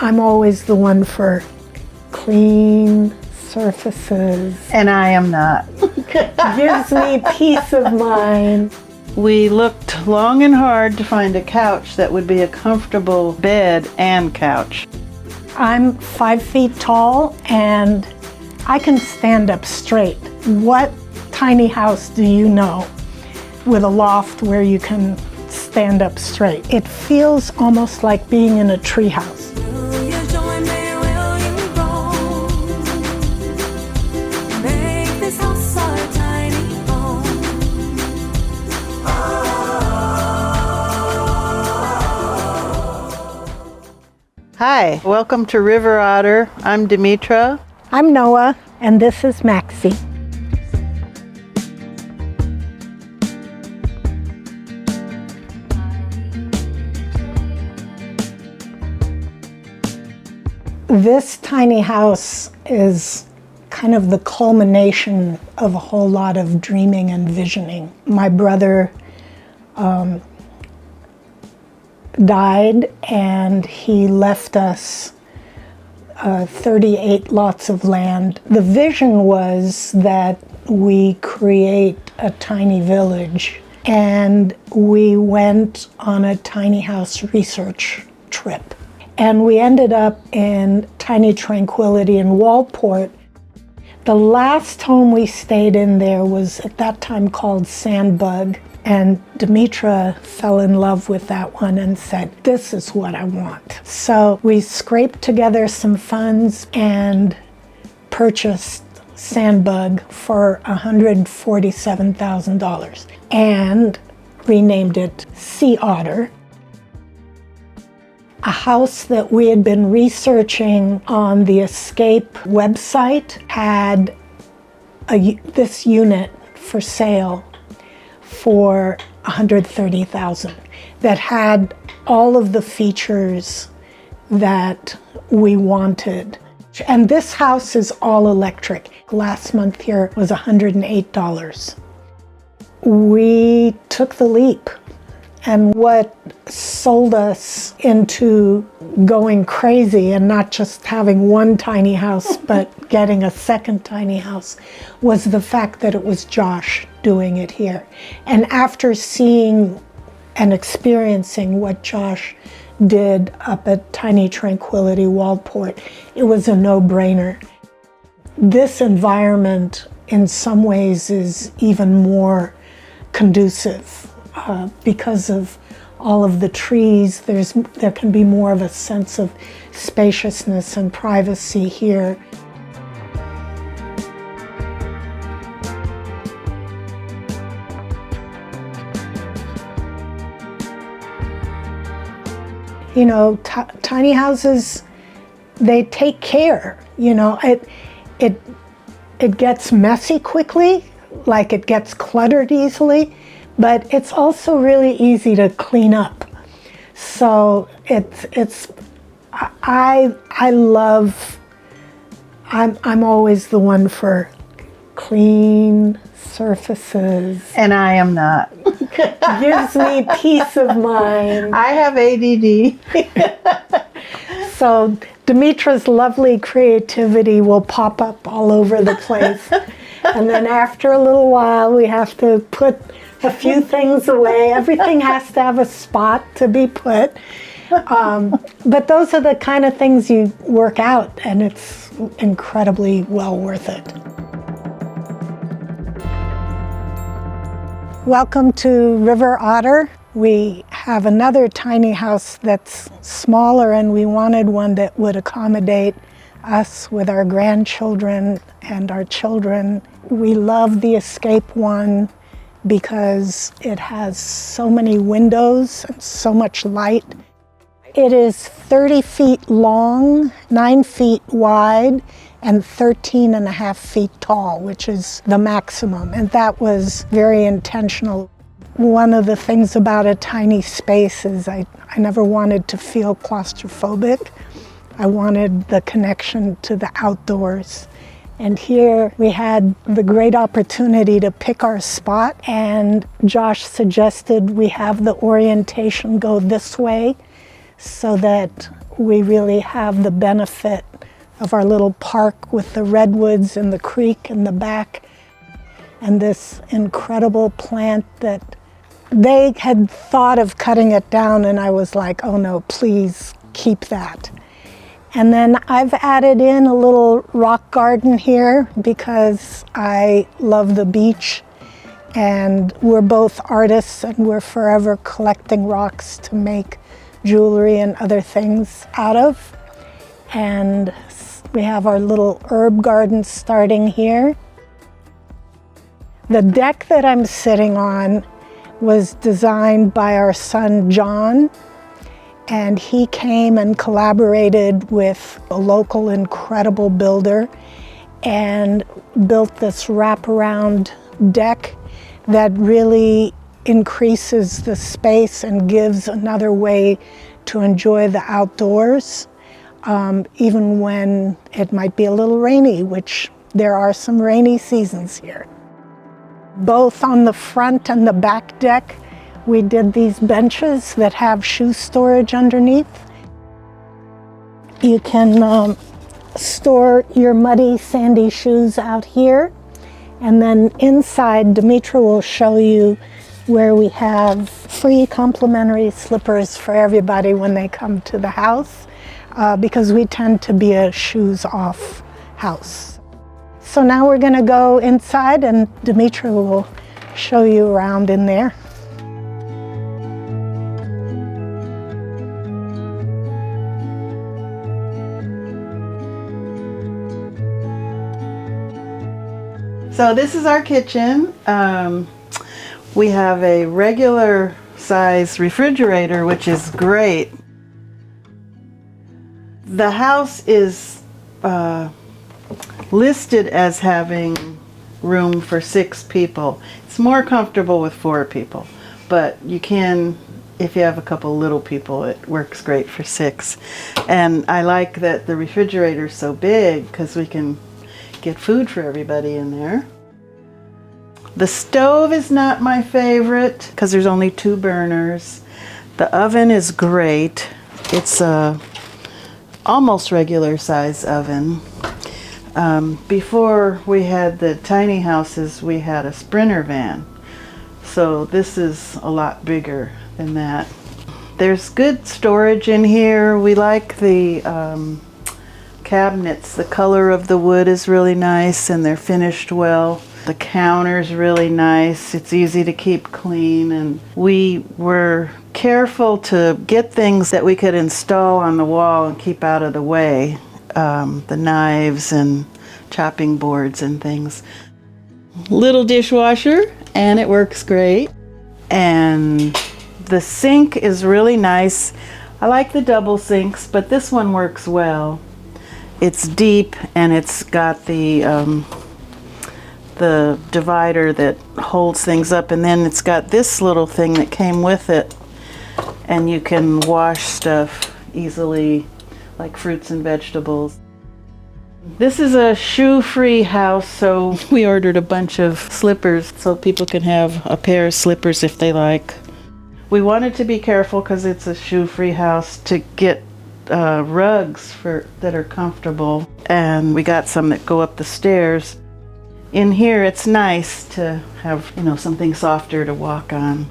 I'm always the one for clean surfaces. And I am not. Gives me peace of mind. We looked long and hard to find a couch that would be a comfortable bed and couch. I'm 5 feet tall and I can stand up straight. What tiny house do you know with a loft where you can stand up straight? It feels almost like being in a treehouse. Hi, welcome to River Otter. I'm Demetra. I'm Noah, and this is Maxie. This tiny house is kind of the culmination of a whole lot of dreaming and visioning. My brother died and he left us 38 lots of land. The vision was that we create a tiny village, and we went on a tiny house research trip. And we ended up in Tiny Tranquility in Waldport. The last home we stayed in there was at that time called Sandbug. And Demetra fell in love with that one and said, this is what I want. So we scraped together some funds and purchased Sandbug for $147,000 and renamed it Sea Otter. A house that we had been researching on the Escape website had this unit for sale for $130,000 that had all of the features that we wanted. And this house is all electric. Last month here was $108. We took the leap. And what sold us into going crazy and not just having one tiny house, but getting a second tiny house, was the fact that it was Josh doing it here. And after seeing and experiencing what Josh did up at Tiny Tranquility Waldport, it was a no-brainer. This environment, in some ways, is even more conducive. Because of all of the trees, there can be more of a sense of spaciousness and privacy here. You know, tiny houses, they take care. You know, it gets messy quickly, like it gets cluttered easily. But it's also really easy to clean up. So I'm always the one for clean surfaces. And I am not. Gives me peace of mind. I have ADD. So Demetra's lovely creativity will pop up all over the place. And then after a little while, we have to put a few things away. Everything has to have a spot to be put. But those are the kind of things you work out, and it's incredibly well worth it. Welcome to River Otter. We have another tiny house that's smaller, and we wanted one that would accommodate us with our grandchildren and our children. We love the Escape one because it has so many windows and so much light. It is 30 feet long, 9 feet wide, and 13 and a half feet tall, which is the maximum. And that was very intentional. One of the things about a tiny space is I never wanted to feel claustrophobic. I wanted the connection to the outdoors. And here we had the great opportunity to pick our spot, and Josh suggested we have the orientation go this way so that we really have the benefit of our little park with the redwoods and the creek in the back, and this incredible plant that they had thought of cutting it down, and I was like, oh no, please keep that. And then I've added in a little rock garden here because I love the beach, and we're both artists and we're forever collecting rocks to make jewelry and other things out of. And we have our little herb garden starting here. The deck that I'm sitting on was designed by our son John, and he came and collaborated with a local incredible builder and built this wraparound deck that really increases the space and gives another way to enjoy the outdoors, even when it might be a little rainy, which there are some rainy seasons here. Both on the front and the back deck, we did these benches that have shoe storage underneath. You can store your muddy, sandy shoes out here. And then inside, Demetra will show you where we have free complimentary slippers for everybody when they come to the house, because we tend to be a shoes off house. So now we're going to go inside and Demetra will show you around in there. So this is our kitchen. We have a regular size refrigerator, which is great. The house is listed as having room for 6 people. It's more comfortable with 4 people, but you can, if you have a couple little people, it works great for 6. And I like that the refrigerator is so big because we can get food for everybody in there. The stove is not my favorite because there's only 2 burners. The oven is great. It's a almost regular size oven. Before we had the tiny houses, we had a Sprinter van. So this is a lot bigger than that. There's good storage in here. We like the cabinets. The color of the wood is really nice and they're finished well. The counter's really nice. It's easy to keep clean, and we were careful to get things that we could install on the wall and keep out of the way. The knives and chopping boards and things. Little dishwasher, and it works great. And the sink is really nice. I like the double sinks, but this one works well. It's deep and it's got the divider that holds things up, and then it's got this little thing that came with it, and you can wash stuff easily, like fruits and vegetables. This is a shoe-free house, so we ordered a bunch of slippers so people can have a pair of slippers if they like. We wanted to be careful because it's a shoe-free house to get rugs that are comfortable, and we got some that go up the stairs. In here, it's nice to have, something softer to walk on.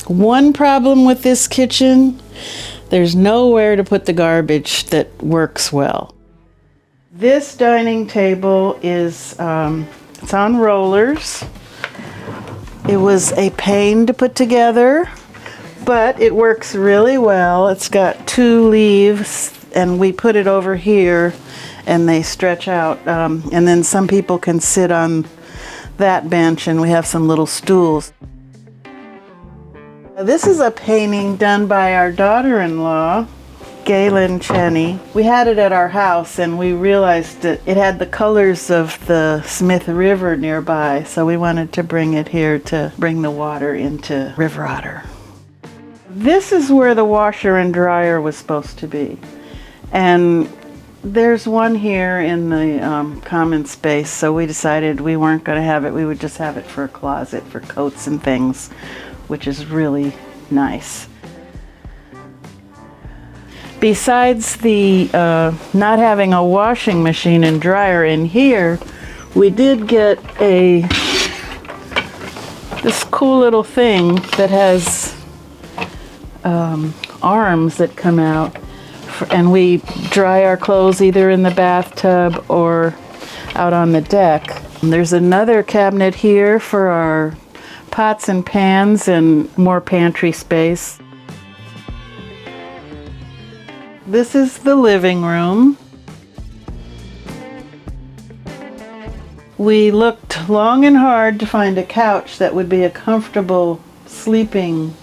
One problem with this kitchen, there's nowhere to put the garbage that works well. This dining table is, it's on rollers. It was a pain to put together, but it works really well. It's got 2 leaves, and we put it over here and they stretch out, and then some people can sit on that bench, and we have some little stools. This is a painting done by our daughter-in-law, Galen Cheney. We had it at our house, and we realized that it had the colors of the Smith River nearby, so we wanted to bring it here to bring the water into River Otter. This is where the washer and dryer was supposed to be, and there's one here in the common space, so we decided we weren't going to have it. We would just have it for a closet for coats and things, which is really nice. Besides the not having a washing machine and dryer in here, we did get this cool little thing that has arms that come out, and we dry our clothes either in the bathtub or out on the deck. And there's another cabinet here for our pots and pans and more pantry space. This is the living room. We looked long and hard to find a couch that would be a comfortable sleeping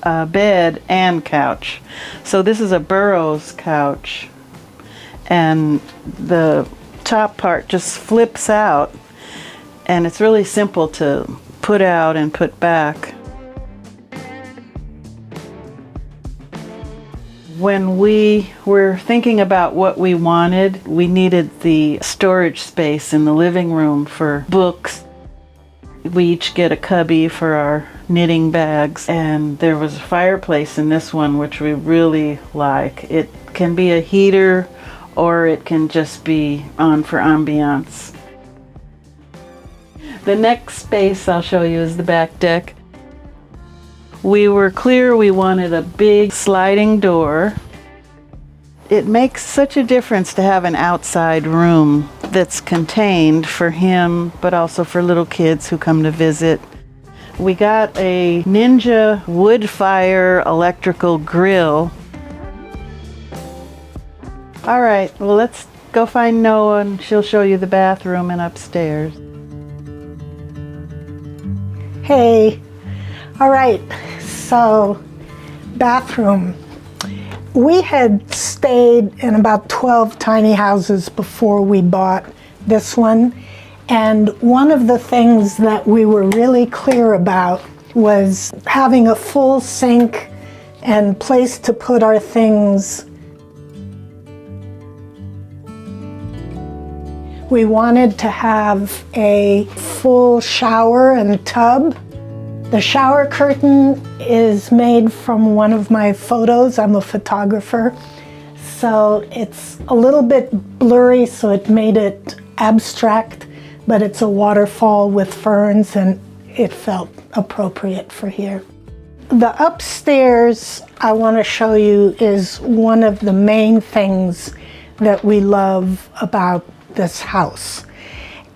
bed and couch. So this is a Burroughs couch, and the top part just flips out, and it's really simple to put out and put back. When we were thinking about what we wanted, we needed the storage space in the living room for books. We each get a cubby for our knitting bags, and there was a fireplace in this one which we really like. It can be a heater or it can just be on for ambiance. The next space I'll show you is the back deck. We were clear we wanted a big sliding door. It makes such a difference to have an outside room that's contained for him, but also for little kids who come to visit. We got a Ninja wood fire electrical grill. All right, well, let's go find Noa and she'll show you the bathroom and upstairs. Hey, all right, so bathroom. We had stayed in about 12 tiny houses before we bought this one, and one of the things that we were really clear about was having a full sink and place to put our things. We wanted to have a full shower and tub. The shower curtain is made from one of my photos. I'm a photographer, so it's a little bit blurry, so it made it abstract, but it's a waterfall with ferns, and it felt appropriate for here. The upstairs I want to show you is one of the main things that we love about this house.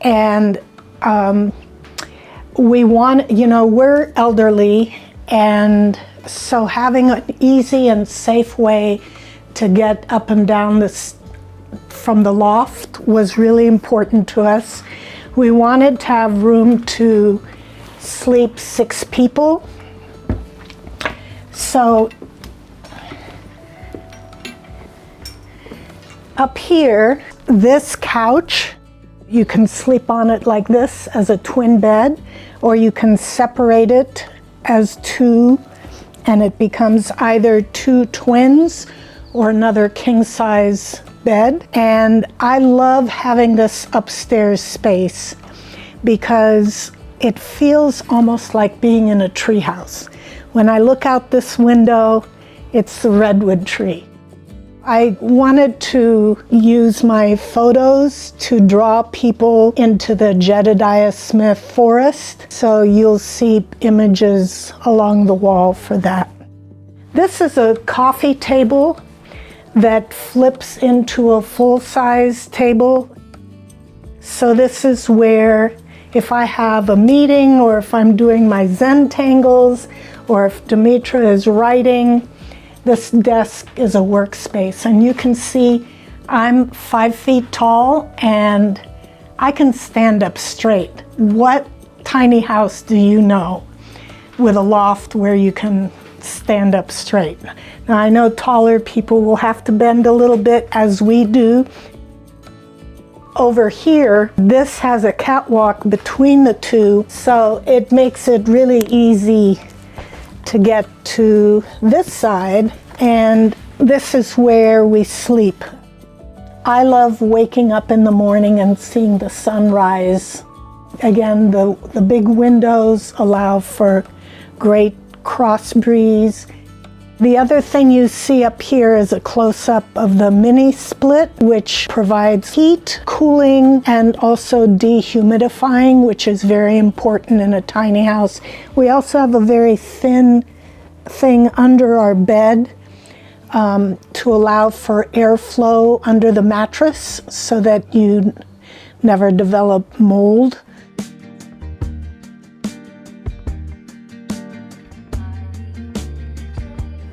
And we want, we're elderly, and so having an easy and safe way to get up and down this from the loft was really important to us. We wanted to have room to sleep 6 people. So up here, this couch, you can sleep on it like this as a twin bed, or you can separate it as 2, and it becomes either 2 twins or another king-size bed. And I love having this upstairs space because it feels almost like being in a treehouse. When I look out this window, it's the redwood tree. I wanted to use my photos to draw people into the Jedediah Smith forest, so you'll see images along the wall for that. This is a coffee table that flips into a full-size table. So this is where, if I have a meeting, or if I'm doing my Zen tangles, or if Demetra is writing, this desk is a workspace. And you can see I'm 5 feet tall and I can stand up straight. What tiny house do you know with a loft where you can stand up straight? Now I know taller people will have to bend a little bit, as we do. Over here, this has a catwalk between the two, so it makes it really easy to get to this side, and this is where we sleep. I love waking up in the morning and seeing the sunrise. Again, the big windows allow for great cross breeze. The other thing you see up here is a close-up of the mini split, which provides heat, cooling, and also dehumidifying, which is very important in a tiny house. We also have a very thin thing under our bed to allow for airflow under the mattress so that you never develop mold.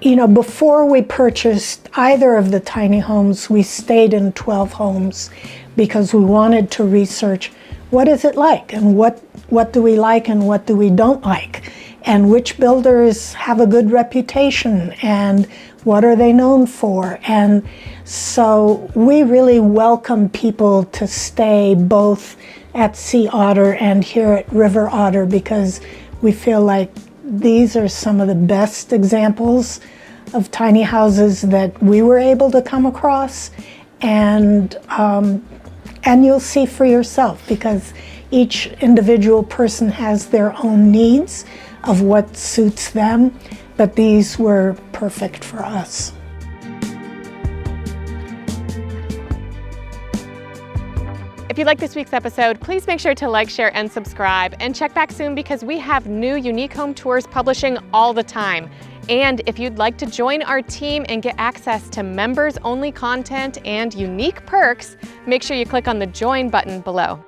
You know, before we purchased either of the tiny homes, we stayed in 12 homes because we wanted to research what is it like and what do we like and what do we don't like, and which builders have a good reputation and what are they known for. And so we really welcome people to stay both at Sea Otter and here at River Otter because we feel like these are some of the best examples of tiny houses that we were able to come across, and you'll see for yourself because each individual person has their own needs of what suits them, but these were perfect for us. If you like this week's episode, please make sure to like, share, and subscribe, and check back soon because we have new unique home tours publishing all the time. And if you'd like to join our team and get access to members-only content and unique perks, make sure you click on the join button below.